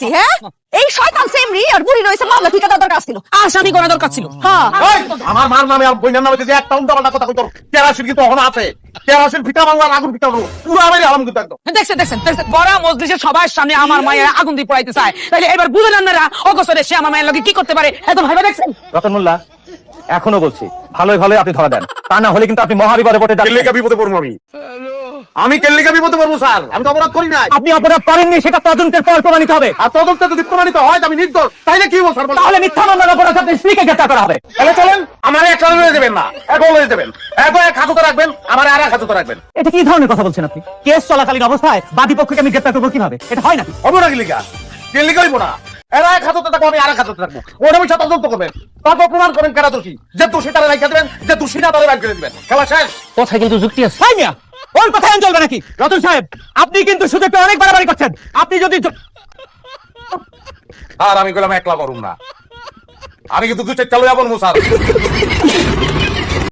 কইছি হ্যাঁ এই শয়তান সেমরি আর বুড়ি রইছে মামলা ঠিক করা দরকার ছিল আসামি করা দরকার ছিল। হ্যাঁ আমার মার নামে আর বইনার নামে যে একটা উল্টাপাল্টা কথা কইতো কেরাসিন কিন্তু এখন আছে কেরাসিন ফিটা বাংলার আগুন ফিটা পুরো আমার আলম কিন্তু একদম দেখছেন বড় মজলিসের সবার সামনে আমার মায়ের আগুন দিয়ে পোড়াইতে চায়, তাইলে এবার বুঝেন আপনারা অগসরে সে আমার মায়ের লগে কি করতে পারে এত ভাবে দেখছেন। রতন মোল্লা এখনো বলছি ভালোই ভালোই আপনি ধরা দেন, তা না হলে কিন্তু আপনি মহাবিপদে পড়ে যাবেন। কেল্লিকা বিপদে পড়বো আমি কেল্লিকা বিপদে পড়বো স্যার, আমি তো অপরাধ করি নাই। আপনি অপরাধ করেননি সেটা তদন্তের পর প্রমাণিত হবে। আর তদন্তে যদি প্রমাণিত হয় আমি নির্দোষ তাইলে কি হবো স্যার? তাহলে মিথ্যা মামলার অপরাধ আপনার স্ত্রীকে গ্রেফতার করা হবে। তাহলে চলেন আমার একটা লয়ে দেবেন না এক লয়ে দেবেন, এক হাজতে রাখবেন আমার আর এক হাজতে রাখবেন। এটা কি ধরনের কথা বলছেন আপনি? কেস চলাকালীন অবস্থায় বাদী পক্ষকে আমি গ্রেফতার করবো কিভাবে? এটা হয় নাকি? হবো না কেল্লিকা কেল্লিকা হইবো না, এরা এক হাজতে থাকবো আমি আর এক হাজতে থাকবো, ওটা বিষয় তদন্ত করবেন, তারপর প্রমাণ করেন কারা দোষী, যে দোষী তারা রাখা দেবেন, যে দোষী না তারা বাইর করে দিবেন, খেলা শেষ। কথায় কিন্তু যুক্তি আছে। হাই মিয়া, ওর কথায় চলবে নাকি? রতন সাহেব আপনি কিন্তু সুযোগটা অনেক বাড়াবাড়ি করছেন। আপনি যদি আর আমি গেলাম একলা করুম না, আমি কিন্তু দু চারটা লইয়া বলবো স্যার।